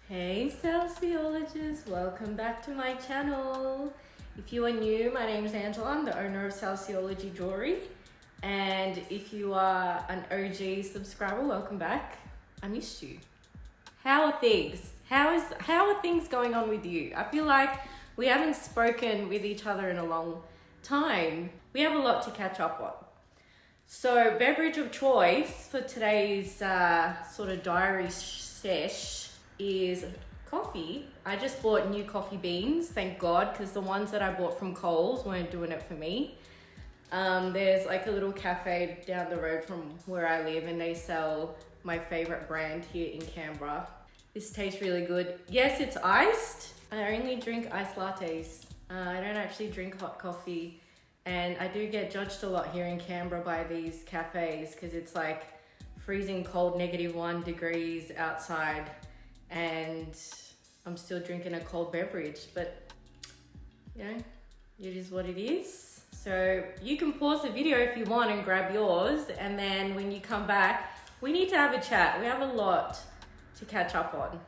Hey Salceologists, welcome back to my channel. If you are new, my name is Angela. I'm the owner of Salceology Jewellery. And if you are an OG subscriber, welcome back. I missed you. How are things? How are things going on with you? I feel like we haven't spoken with each other in a long time. We have a lot to catch up on. So beverage of choice for today's sort of diary sesh is coffee. I just bought new coffee beans, thank God, because the ones that I bought from Coles weren't doing it for me. There's like a little cafe down the road from where I live and they sell my favorite brand here in Canberra. This tastes really good. Yes, it's iced. I only drink iced lattes. I don't actually drink hot coffee. And I do get judged a lot here in Canberra by these cafes because it's like freezing cold, -1 degrees outside. And I'm still drinking a cold beverage, but you know, it is what it is. So you can pause the video if you want and grab yours, and then when you come back, we need to have a chat. We have a lot to catch up on.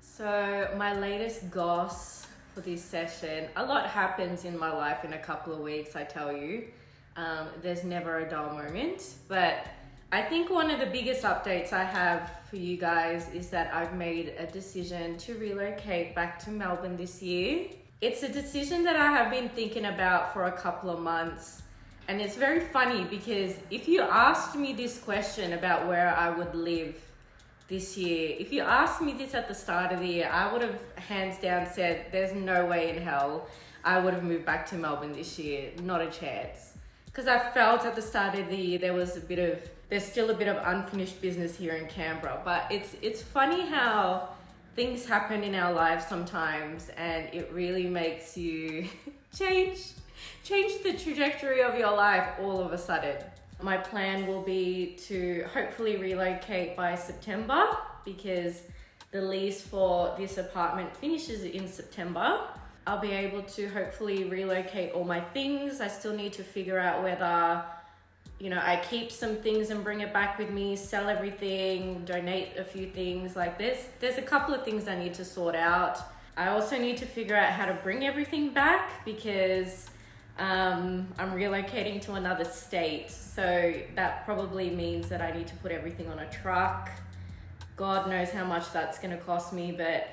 So my latest goss for this session, a lot happens in my life in a couple of weeks, I tell you. There's never a dull moment, but I think one of the biggest updates I have for you guys is that I've made a decision to relocate back to Melbourne this year. It's a decision that I have been thinking about for a couple of months. And it's very funny because if you asked me this question about where I would live this year, if you asked me this at the start of the year, I would have hands down said, there's no way in hell I would have moved back to Melbourne this year. Not a chance. Because I felt at the start of the year there's still a bit of unfinished business here in Canberra. But it's funny how things happen in our lives sometimes and it really makes you change the trajectory of your life all of a sudden. My plan will be to hopefully relocate by September because the lease for this apartment finishes in September. I'll be able to hopefully relocate all my things. I still need to figure out whether, you know, I keep some things and bring it back with me, sell everything, donate a few things like this. There's a couple of things I need to sort out. I also need to figure out how to bring everything back because I'm relocating to another state. So that probably means that I need to put everything on a truck. God knows how much that's gonna cost me, but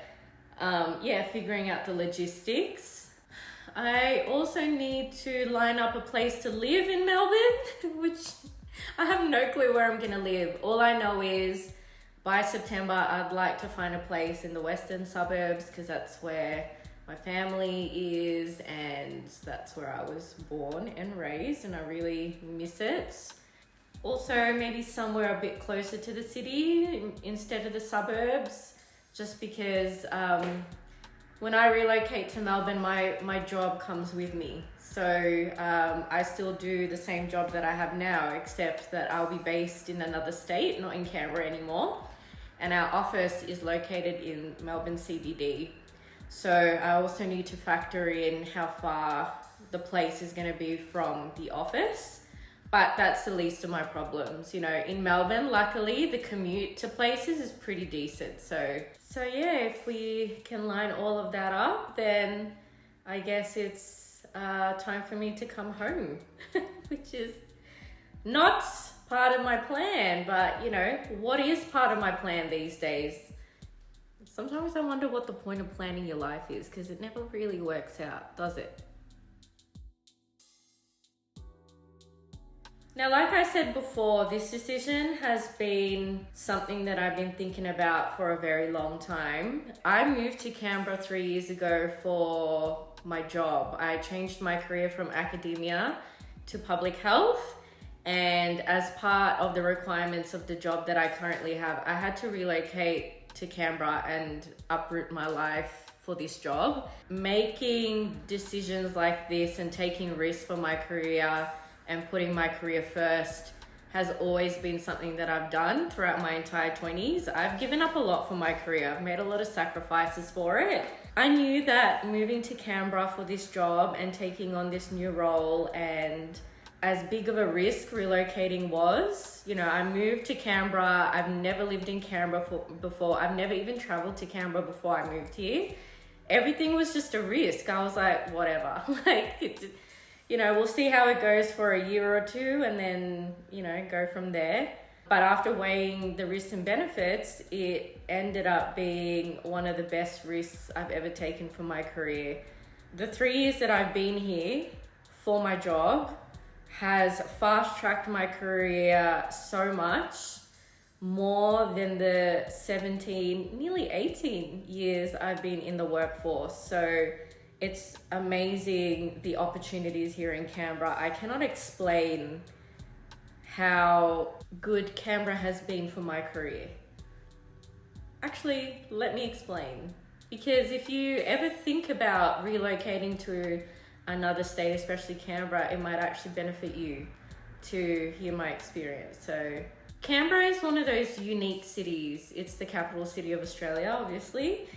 yeah, figuring out the logistics. I also need to line up a place to live in Melbourne, which I have no clue where I'm gonna live. All I know is by September, I'd like to find a place in the western suburbs because that's where my family is and that's where I was born and raised and I really miss it. Also, maybe somewhere a bit closer to the city instead of the suburbs. Just because when I relocate to Melbourne, my job comes with me. So I still do the same job that I have now, except that I'll be based in another state, not in Canberra anymore. And our office is located in Melbourne CBD. So I also need to factor in how far the place is going to be from the office. But that's the least of my problems. You know, in Melbourne, luckily, the commute to places is pretty decent. So yeah, if we can line all of that up, then I guess it's time for me to come home, which is not part of my plan. But, you know, what is part of my plan these days? Sometimes I wonder what the point of planning your life is because it never really works out, does it? Now, like I said before, this decision has been something that I've been thinking about for a very long time. I moved to Canberra 3 years ago for my job. I changed my career from academia to public health. And as part of the requirements of the job that I currently have, I had to relocate to Canberra and uproot my life for this job. Making decisions like this and taking risks for my career and putting my career first has always been something that I've done throughout my entire 20s. I've given up a lot for my career. I've made a lot of sacrifices for it. I knew that moving to Canberra for this job and taking on this new role and as big of a risk relocating was. You know, I moved to Canberra. I've never lived in Canberra before. I've never even traveled to Canberra before I moved here. Everything was just a risk. I was like, whatever. You know, we'll see how it goes for a year or two and then, you know, go from there. But after weighing the risks and benefits, it ended up being one of the best risks I've ever taken for my career. The 3 years that I've been here for my job has fast-tracked my career so much, more than the 17, nearly 18 years I've been in the workforce. So it's amazing, the opportunities here in Canberra. I cannot explain how good Canberra has been for my career. Actually, let me explain. Because if you ever think about relocating to another state, especially Canberra, it might actually benefit you to hear my experience. So Canberra is one of those unique cities. It's the capital city of Australia, obviously.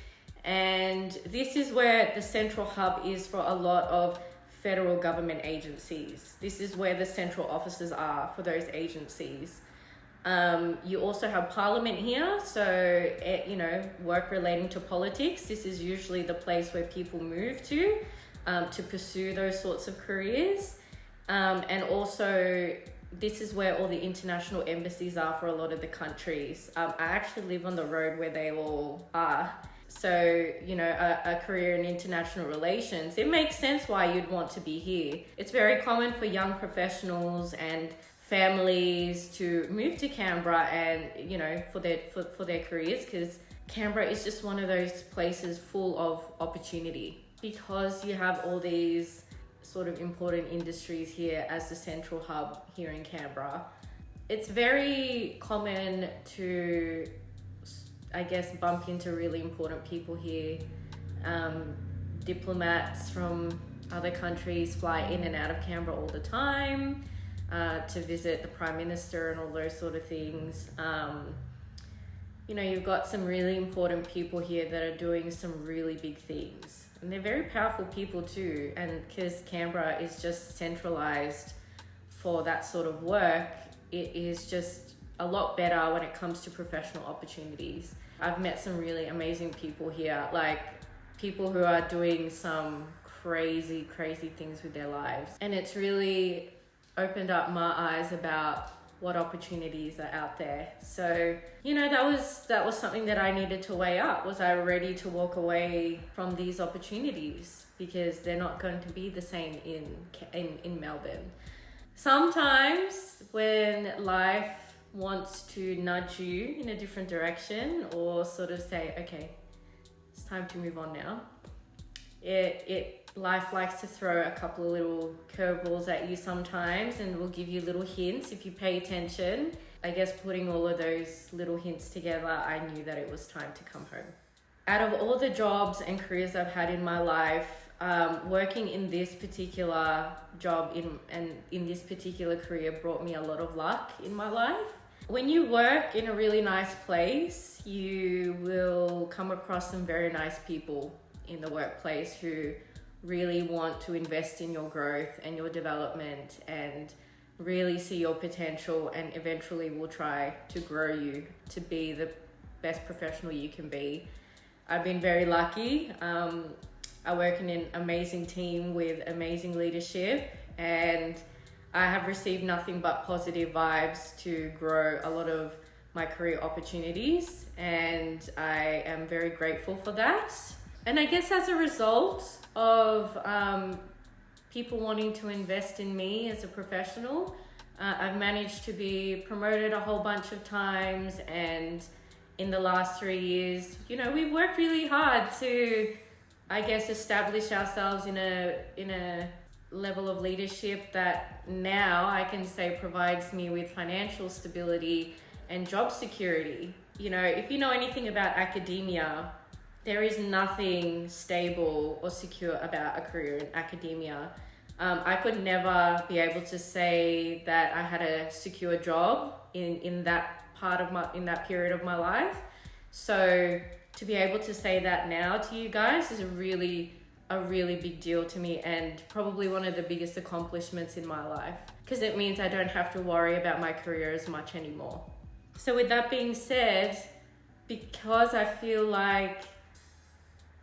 And this is where the central hub is for a lot of federal government agencies. This is where the central offices are for those agencies. You also have Parliament here, so you know, work relating to politics. This is usually the place where people move to pursue those sorts of careers. And also, this is where all the international embassies are for a lot of the countries. I actually live on the road where they all are. So, you know, a career in international relations, it makes sense why you'd want to be here. It's very common for young professionals and families to move to Canberra and, you know, for their careers, because Canberra is just one of those places full of opportunity, because you have all these sort of important industries here as the central hub here in Canberra. It's very common to, I guess, bump into really important people here. Diplomats from other countries fly in and out of Canberra all the time to visit the Prime Minister and all those sort of things. You know, you've got some really important people here that are doing some really big things. And they're very powerful people too. And because Canberra is just centralized for that sort of work, it is just a lot better when it comes to professional opportunities. I've met some really amazing people here, like people who are doing some crazy things with their lives. And it's really opened up my eyes about what opportunities are out there. So, you know, that was something that I needed to weigh up. Was I ready to walk away from these opportunities? Because they're not going to be the same in Melbourne. Sometimes when life wants to nudge you in a different direction, or sort of say, okay, it's time to move on now, life likes to throw a couple of little curveballs at you sometimes, and will give you little hints if you pay attention. I guess putting all of those little hints together, I knew that it was time to come home. Out of all the jobs and careers I've had in my life, working in this particular job in this particular career brought me a lot of luck in my life. When you work in a really nice place, you will come across some very nice people in the workplace who really want to invest in your growth and your development and really see your potential, and eventually will try to grow you to be the best professional you can be. I've been very lucky. I work in an amazing team with amazing leadership, and I have received nothing but positive vibes to grow a lot of my career opportunities, and I am very grateful for that. And I guess as a result of people wanting to invest in me as a professional, I've managed to be promoted a whole bunch of times, and in the last 3 years, you know, we've worked really hard to, I guess, establish ourselves in a level of leadership that now I can say provides me with financial stability and job security. You know, if you know anything about academia, there is nothing stable or secure about a career in academia. I could never be able to say that I had a secure job in that period of my life. So to be able to say that now to you guys is a really a really big deal to me and probably one of the biggest accomplishments in my life, because it means I don't have to worry about my career as much anymore. So with that being said, because I feel like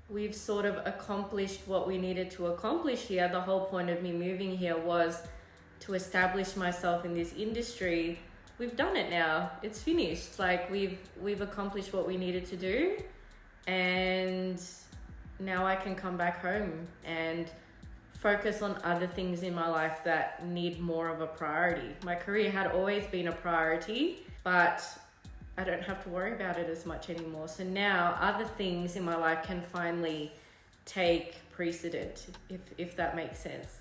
we've sort of accomplished what we needed to accomplish here, the whole point of me moving here was to establish myself in this industry. We've done it now. It's finished. Like we've accomplished what we needed to do, and now I can come back home and focus on other things in my life that need more of a priority. My career had always been a priority, but I don't have to worry about it as much anymore. So now other things in my life can finally take precedent, if that makes sense.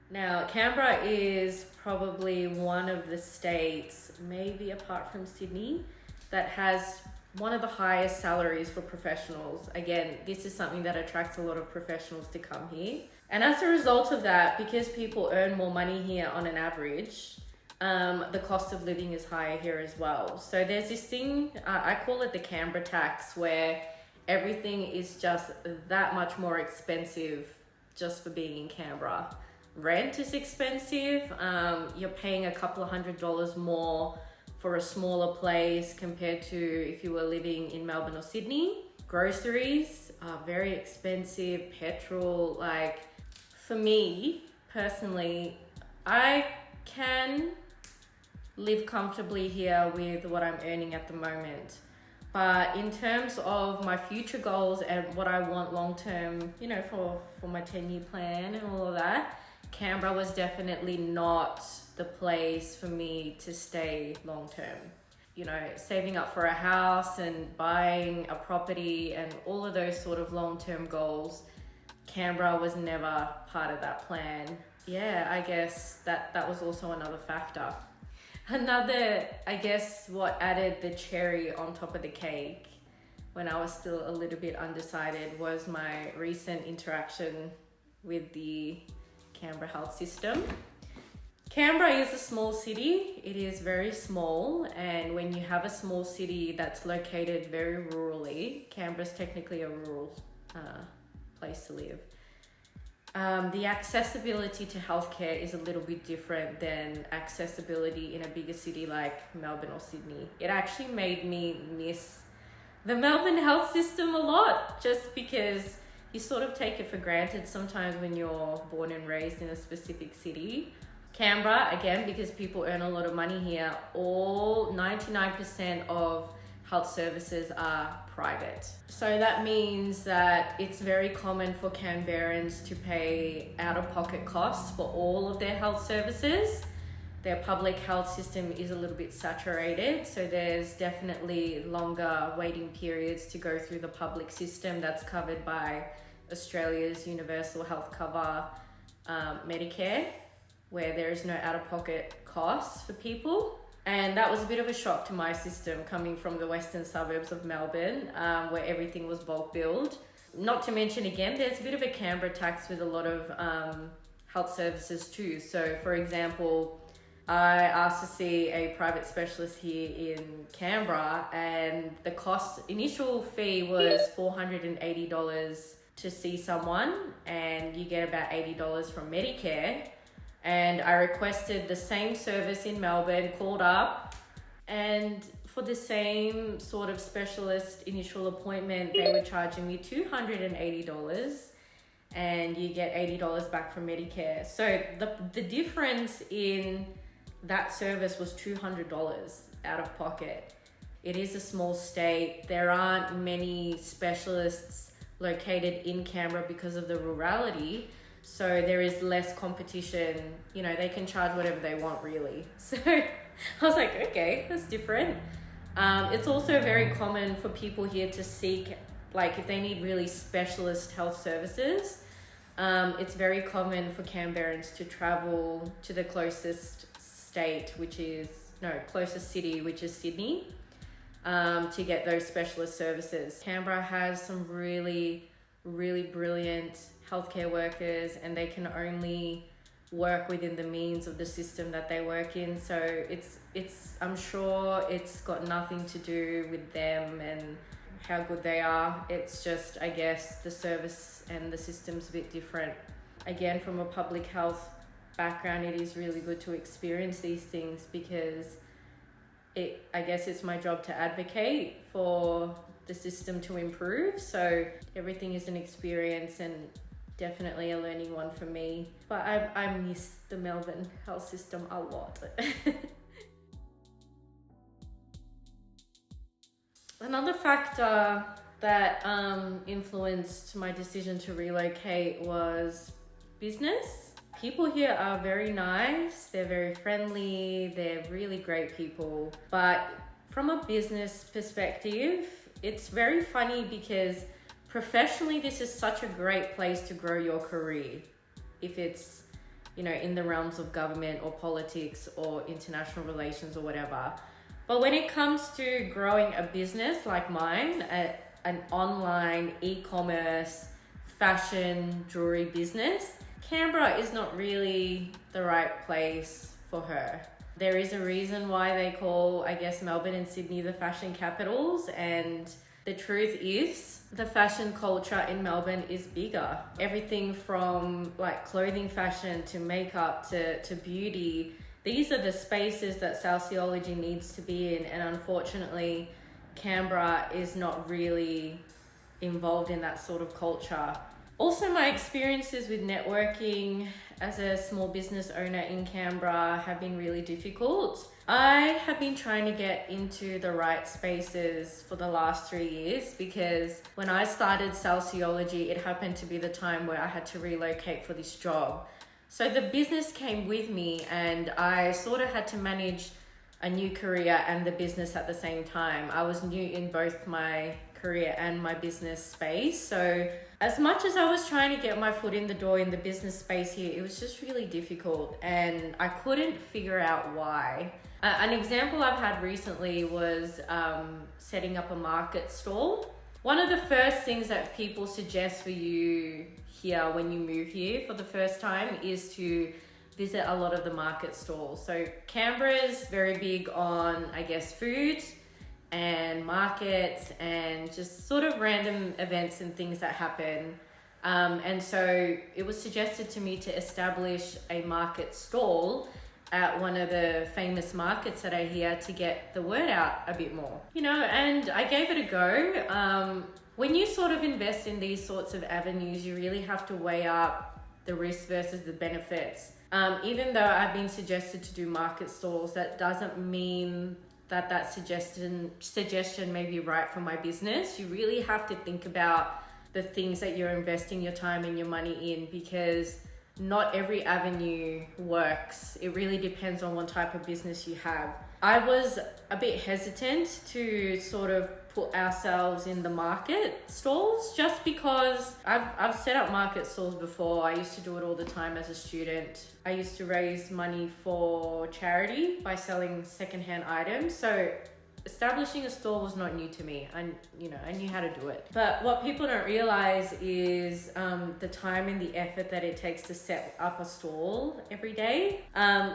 Now, Canberra is probably one of the states, maybe apart from Sydney, that has one of the highest salaries for professionals. Again, this is something that attracts a lot of professionals to come here. And as a result of that, because people earn more money here on an average, the cost of living is higher here as well. So there's this thing, I call it the Canberra tax, where everything is just that much more expensive just for being in Canberra. Rent is expensive. You're paying a couple of $100s more for a smaller place compared to if you were living in Melbourne or Sydney. Groceries are very expensive. Petrol, like for me personally, I can live comfortably here with what I'm earning at the moment. But in terms of my future goals and what I want long term, you know, for my 10-year plan and all of that, Canberra was definitely not the place for me to stay long term. You know, saving up for a house and buying a property and all of those sort of long-term goals, Canberra was never part of that plan. Yeah, I guess that was also another factor. Another, I guess, what added the cherry on top of the cake when I was still a little bit undecided was my recent interaction with the Canberra health system. Canberra is a small city. It is very small, and when you have a small city that's located very rurally, Canberra's technically a rural place to live. The accessibility to healthcare is a little bit different than accessibility in a bigger city like Melbourne or Sydney. It actually made me miss the Melbourne health system a lot, just because you sort of take it for granted sometimes when you're born and raised in a specific city. Canberra, again, because people earn a lot of money here, all 99% of health services are private. So that means that it's very common for Canberrans to pay out-of-pocket costs for all of their health services. Their public health system is a little bit saturated, so there's definitely longer waiting periods to go through the public system that's covered by Australia's universal health cover, Medicare, where there is no out-of-pocket costs for people. And that was a bit of a shock to my system coming from the western suburbs of Melbourne, where everything was bulk billed. Not to mention, again, there's a bit of a Canberra tax with a lot of health services too. So for example, I asked to see a private specialist here in Canberra, and the initial fee was $480 to see someone, and you get about $80 from Medicare. And I requested the same service in Melbourne, called up, and for the same sort of specialist initial appointment, they were charging me $280, and you get $80 back from Medicare. So the difference in that service was $200 out of pocket. It is a small state. There aren't many specialists located in Canberra because of the rurality. So there is less competition. You know, they can charge whatever they want, really. So I was like, okay, that's different. It's also very common for people here to seek, like if they need really specialist health services, it's very common for Canberrans to travel to the closest closest city, which is Sydney, to get those specialist services. Canberra has some really, really brilliant healthcare workers, and they can only work within the means of the system that they work in. So I'm sure it's got nothing to do with them and how good they are. It's just, I guess, the service and the system's a bit different. Again, from a public health background, it is really good to experience these things because I guess it's my job to advocate for the system to improve. So everything is an experience and definitely a learning one for me. But I miss the Melbourne health system a lot. Another factor that influenced my decision to relocate was business. People here are very nice, they're very friendly, they're really great people. But from a business perspective, it's very funny because professionally, this is such a great place to grow your career. If it's, in the realms of government or politics or international relations or whatever. But when it comes to growing a business like mine, an online e-commerce, fashion, jewellery business, Canberra is not really the right place for her. There is a reason why they call, I guess, Melbourne and Sydney the fashion capitals, and the truth is the fashion culture in Melbourne is bigger. Everything from like clothing fashion to makeup to beauty, these are the spaces that Salceology needs to be in, and unfortunately Canberra is not really involved in that sort of culture. Also, my experiences with networking as a small business owner in Canberra have been really difficult. I have been trying to get into the right spaces for the last 3 years because when I started Salceology, it happened to be the time where I had to relocate for this job. So the business came with me and I sort of had to manage a new career and the business at the same time. I was new in both my career and my business space. So as much as I was trying to get my foot in the door in the business space here, it was just really difficult and I couldn't figure out why. An example I've had recently was setting up a market stall. One of the first things that people suggest for you here when you move here for the first time is to visit a lot of the market stalls. So Canberra is very big on, I guess, food and markets and just sort of random events and things that happen. And so it was suggested to me to establish a market stall at one of the famous markets that are here to get the word out a bit more, and I gave it a go. When you sort of invest in these sorts of avenues, you really have to weigh up the risk versus the benefits. Even though I've been suggested to do market stalls, that doesn't mean that suggestion may be right for my business. You really have to think about the things that you're investing your time and your money in because not every avenue works. It really depends on what type of business you have. I was a bit hesitant to sort of put ourselves in the market stalls just because I've set up market stalls before. I used to do it all the time as a student. I used to raise money for charity by selling secondhand items. So establishing a store was not new to me. I knew how to do it. But what people don't realize is the time and the effort that it takes to set up a stall every day.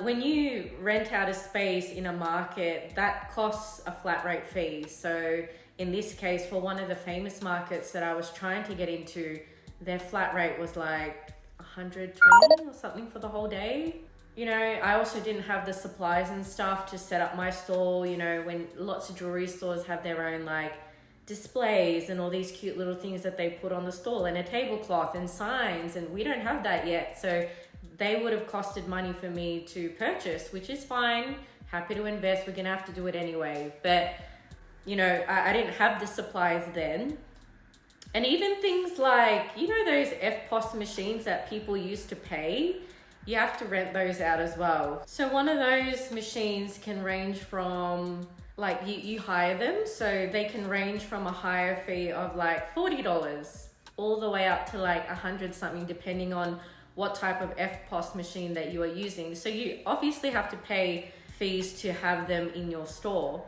When you rent out a space in a market, that costs a flat rate fee. So in this case, for one of the famous markets that I was trying to get into, their flat rate was like 120 or something for the whole day. I also didn't have the supplies and stuff to set up my stall, when lots of jewelry stores have their own like displays and all these cute little things that they put on the stall and a tablecloth and signs, and we don't have that yet. So they would have costed money for me to purchase, which is fine. Happy to invest. We're going to have to do it anyway. But, I didn't have the supplies then. And even things like, those FPOS machines that people used to pay, you have to rent those out as well. So one of those machines can range from, like, you hire them, so they can range from a hire fee of like $40 all the way up to like 100 something, depending on what type of FPOS machine that you are using. So you obviously have to pay fees to have them in your store.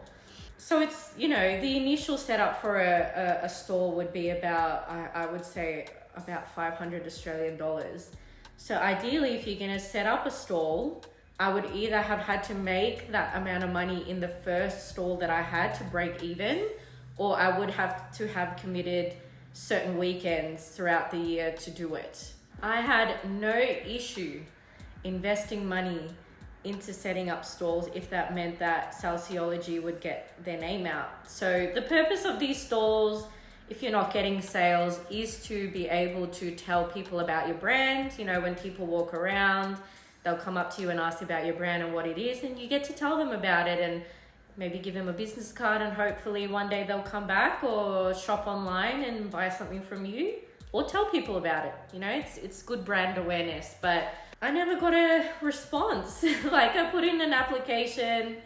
So it's, the initial setup for a store would be about, I would say about 500 Australian dollars. So ideally, if you're going to set up a stall, I would either have had to make that amount of money in the first stall that I had to break even, or I would have to have committed certain weekends throughout the year to do it. I had no issue investing money into setting up stalls if that meant that Salceology would get their name out. So the purpose of these stalls, if you're not getting sales, is to be able to tell people about your brand. You know, when people walk around, they'll come up to you and ask about your brand and what it is, and you get to tell them about it and maybe give them a business card, and hopefully one day they'll come back or shop online and buy something from you, or tell people about it. You know, it's good brand awareness. But I never got a response. Like, I put in an application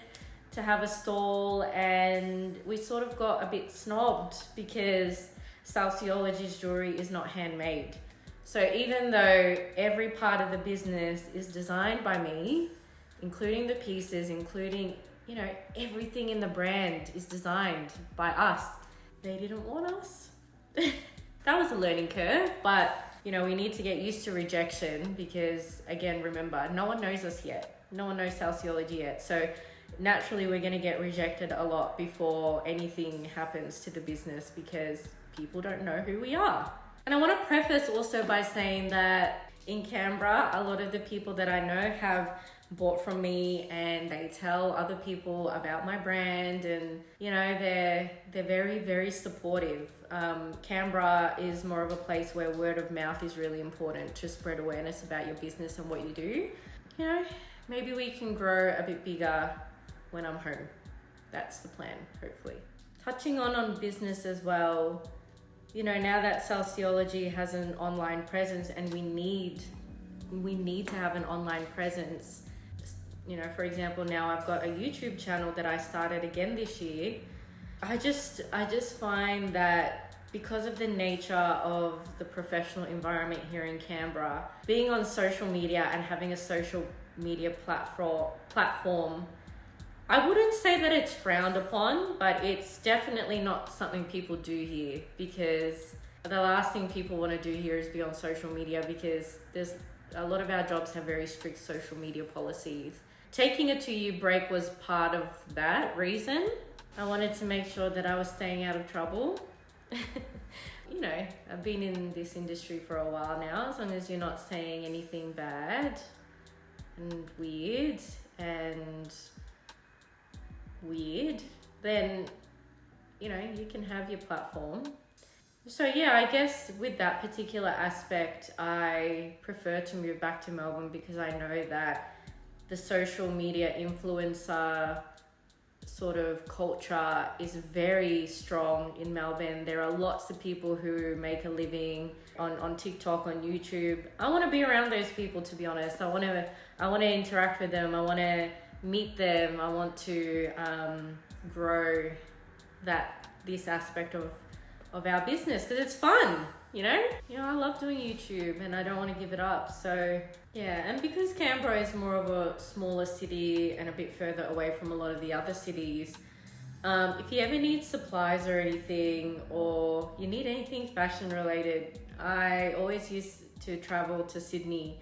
to have a stall, and we sort of got a bit snobbed because Salceologist jewellery is not handmade. So even though every part of the business is designed by me, including the pieces, including, you know, everything in the brand is designed by us, they didn't want us. That was a learning curve, but you know, we need to get used to rejection because, again, remember, no one knows us yet. No one knows Salceology yet. So naturally, we're going to get rejected a lot before anything happens to the business because people don't know who we are. And I want to preface also by saying that in Canberra, a lot of the people that I know have bought from me, and they tell other people about my brand, and you know, they're very, very supportive. Canberra is more of a place where word of mouth is really important to spread awareness about your business and what you do. You know, maybe we can grow a bit bigger when I'm home. That's the plan, hopefully. Touching on business as well, you know, now that Salceology has an online presence, and we need to have an online presence. You know, for example, now I've got a YouTube channel that I started again this year. I just find that because of the nature of the professional environment here in Canberra, being on social media and having a social media platform, I wouldn't say that it's frowned upon, but it's definitely not something people do here, because the last thing people want to do here is be on social media, because there's a lot of our jobs have very strict social media policies. Taking a 2-year break was part of that reason. I wanted to make sure that I was staying out of trouble. You know, I've been in this industry for a while now. As long as you're not saying anything bad and weird, then, you know, you can have your platform. So yeah, I guess with that particular aspect, I prefer to move back to Melbourne because I know that the social media influencer sort of culture is very strong in Melbourne. There are lots of people who make a living on TikTok, on YouTube. I want to be around those people, to be honest. I want to interact with them. I want to meet them. I want to grow this aspect of our business because it's fun. You know, I love doing YouTube and I don't want to give it up. So yeah, and because Canberra is more of a smaller city and a bit further away from a lot of the other cities, if you ever need supplies or anything, or you need anything fashion related, I always used to travel to Sydney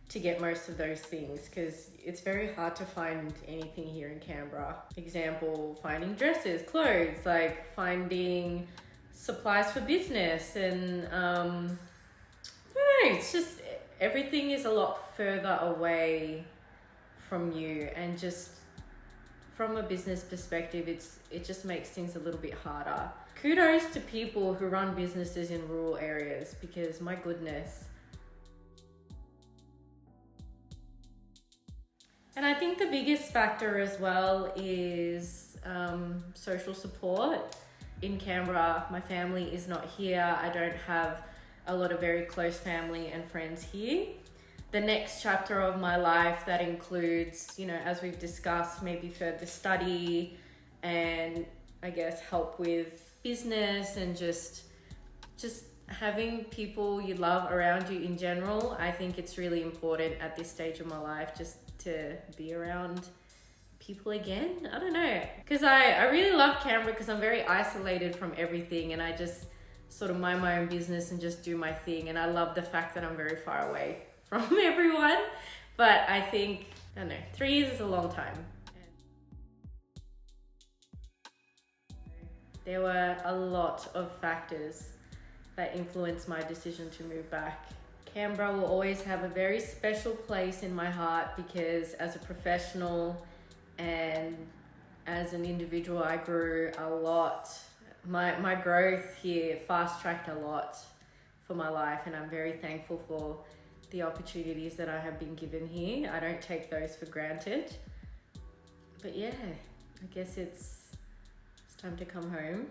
to get most of those things because it's very hard to find anything here in Canberra. Example, finding dresses, clothes, like finding supplies for business, and I don't know, it's just everything is a lot further away from you, and just from a business perspective, it just makes things a little bit harder. Kudos to people who run businesses in rural areas because my goodness. And I think the biggest factor as well is social support. In Canberra, my family is not here. I don't have a lot of very close family and friends here. The next chapter of my life that includes, you know, as we've discussed, maybe further study and I guess help with business and just having people you love around you in general. I think it's really important at this stage of my life just to be around people again. I don't know, because I really love Canberra because I'm very isolated from everything and I just sort of mind my own business and just do my thing, and I love the fact that I'm very far away from everyone. But I think, I don't know, 3 years is a long time. There were a lot of factors that influenced my decision to move back. Canberra will always have a very special place in my heart because as a professional and as an individual, I grew a lot. My growth here fast-tracked a lot for my life, and I'm very thankful for the opportunities that I have been given here. I don't take those for granted. But yeah, I guess it's time to come home.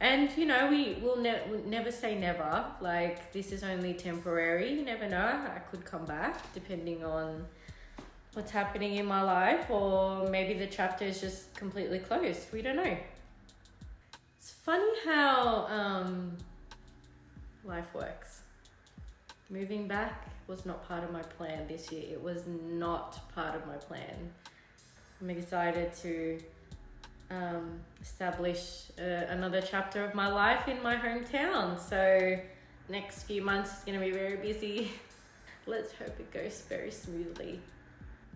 And you know, we will never say never. Like, this is only temporary. You never know, I could come back depending on what's happening in my life, or maybe the chapter is just completely closed. We don't know. It's funny how life works. Moving back was not part of my plan this year. It was not part of my plan. I'm excited to establish another chapter of my life in my hometown. So next few months is going to be very busy. Let's hope it goes very smoothly.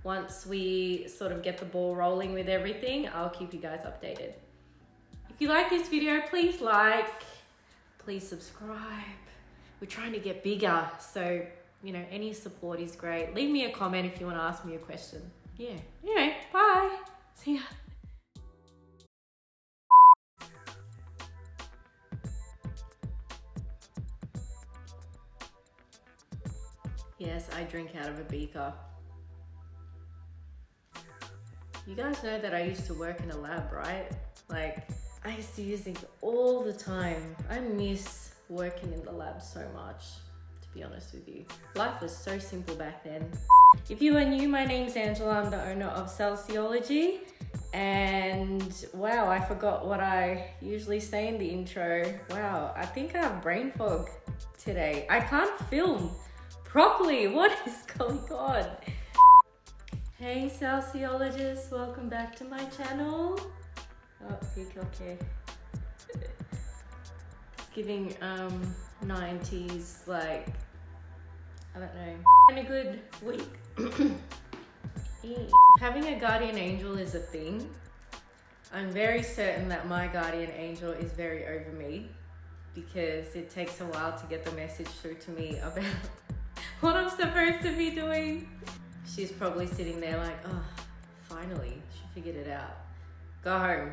Once we sort of get the ball rolling with everything, I'll keep you guys updated. If you like this video, please like, please subscribe. We're trying to get bigger, so you know, any support is great. Leave me a comment if you want to ask me a question. Yeah. Anyway, bye. See ya. Yes, I drink out of a beaker. You guys know that I used to work in a lab, right? Like, I used to use these all the time. I miss working in the lab so much, to be honest with you. Life was so simple back then. If you are new, my name's Angela. I'm the owner of Salceology. And wow, I forgot what I usually say in the intro. Wow, I think I have brain fog today. I can't film properly. What is going on? Hey Salceologists, welcome back to my channel. Oh, okay. It's giving 90s, like, I don't know. And a good week. Having a guardian angel is a thing. I'm very certain that my guardian angel is very over me because it takes a while to get the message through to me about what I'm supposed to be doing. She's probably sitting there like, oh, finally, she figured it out. Go home.